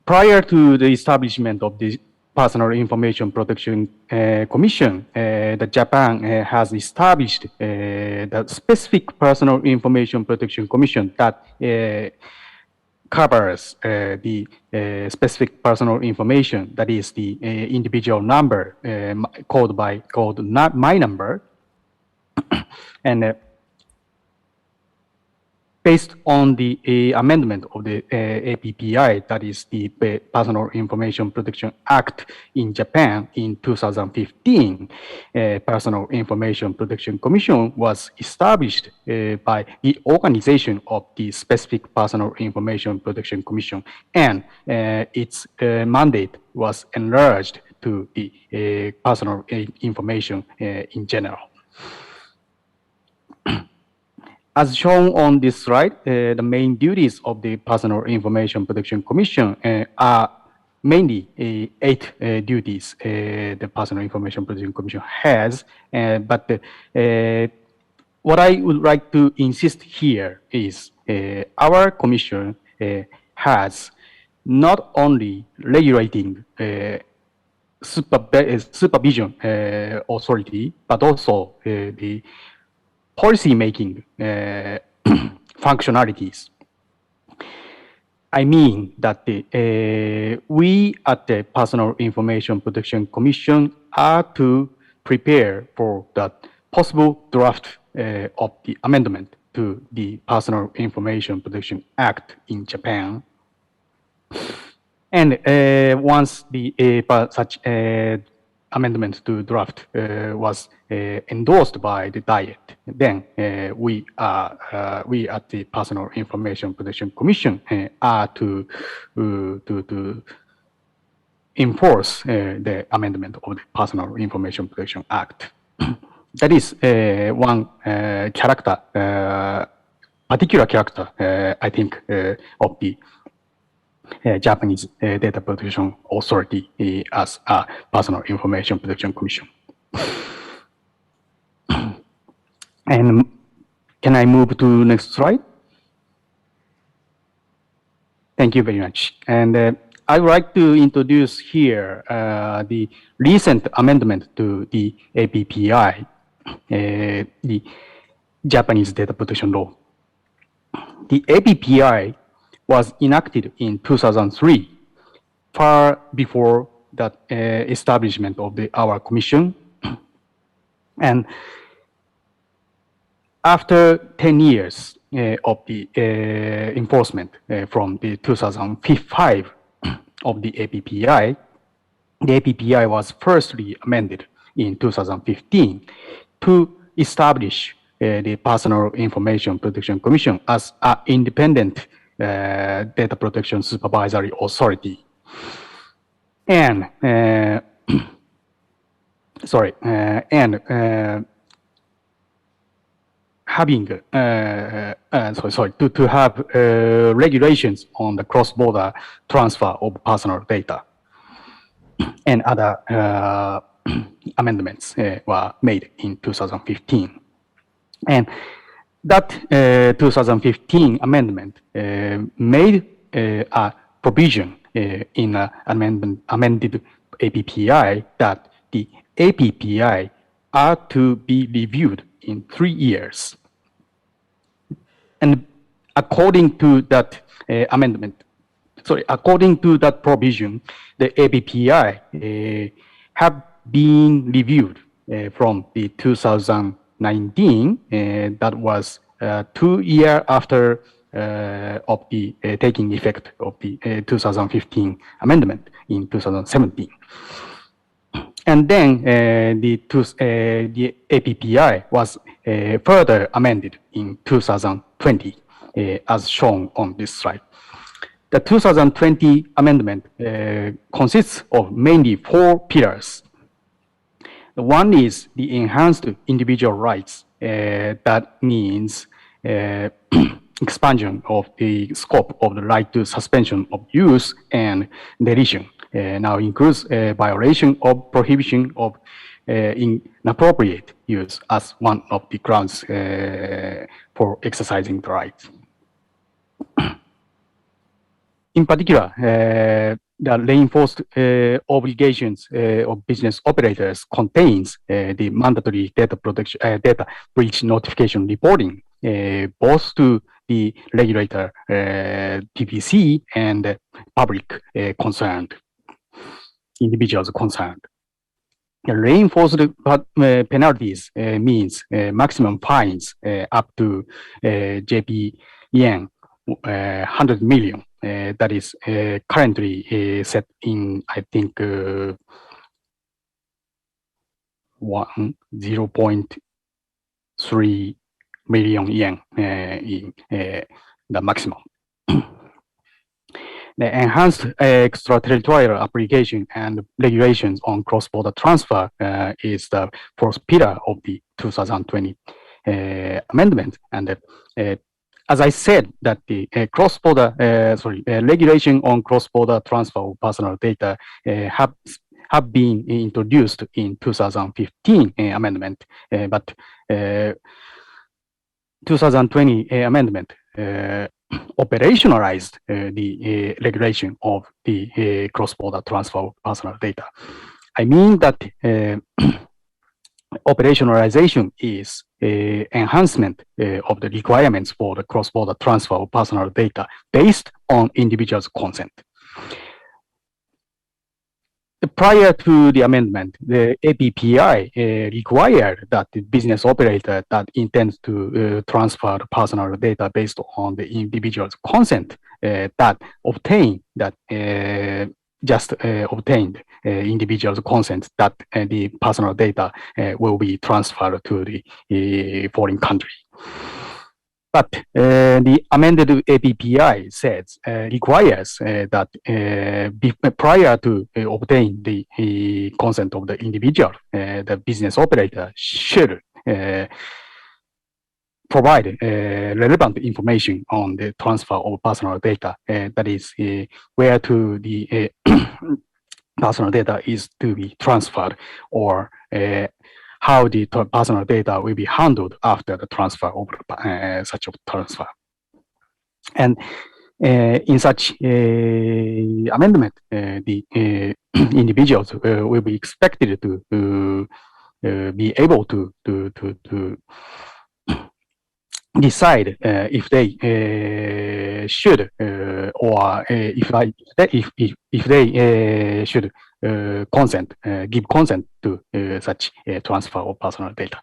prior to the establishment of the Personal Information Protection Commission, the Japan has established the specific Personal Information Protection Commission that covers the specific personal information, that is the individual number called my number, and based on the amendment of the APPI, that is the Personal Information Protection Act in Japan in 2015, Personal Information Protection Commission was established by the organization of the specific Personal Information Protection Commission, and its mandate was enlarged to the personal information in general. As shown on this slide, the main duties of the Personal Information Protection Commission are mainly 8 duties the Personal Information Protection Commission has, but what I would like to insist here is our commission has not only regulating supervision authority, but also the policy-making functionalities. I mean that we at the Personal Information Protection Commission are to prepare for the possible draft of the amendment to the Personal Information Protection Act in Japan. And once the such amendment to draft was endorsed by the Diet, then we at the Personal Information Protection Commission are to enforce the amendment of the Personal Information Protection Act. That is one particular character, I think, of the Japanese Data Protection Authority as a Personal Information Protection Commission. And can I move to next slide? Thank you very much. And I would like to introduce here the recent amendment to the APPI, the Japanese Data Protection Law. The APPI was enacted in 2003, far before that establishment of our commission. And after 10 years of the enforcement from the 2005 of the APPI was firstly amended in 2015 to establish the Personal Information Protection Commission as an independent data protection supervisory authority. And having to have regulations on the cross-border transfer of personal data, and other amendments were made in 2015. And that 2015 amendment made a provision in an amended APPI that the APPI are to be reviewed in 3 years. And according to that according to that provision, the APPI have been reviewed from the 2019, that was 2 years after of the taking effect of the 2015 amendment in 2017. And then the APPI was further amended in 2020, as shown on this slide. The 2020 amendment consists of mainly 4 pillars. One is the enhanced individual rights. That means expansion of the scope of the right to suspension of use and deletion. Now includes violation of prohibition of inappropriate use as one of the grounds for exercising the right. in particular, the reinforced obligations of business operators contains the mandatory data protection, data breach notification reporting, both to the regulator, TPC, and public concerned, individuals concerned. Reinforced penalties means maximum fines up to JP yen 100 million. That is currently set in, I think, 0.3 million yen in the maximum. The enhanced extraterritorial application and regulations on cross-border transfer is the fourth pillar of the 2020 amendment. And as I said, that the cross-border, regulation on cross-border transfer of personal data have been introduced in 2015 amendment, but 2020 amendment operationalized the regulation of the cross-border transfer of personal data. I mean that operationalization is enhancement of the requirements for the cross-border transfer of personal data based on individuals' consent. Prior to the amendment, the APPI required that the business operator that intends to transfer personal data based on the individual's consent that obtained that obtained individual's consent that the personal data will be transferred to the foreign country. But the amended APPI says requires that prior to obtain the consent of the individual, the business operator should provide relevant information on the transfer of personal data. That is where to the personal data is to be transferred, or how the personal data will be handled after the transfer of such a transfer. And in such amendment, the individuals will be expected to be able to decide if they should or if they should consent, give consent to such transfer of personal data.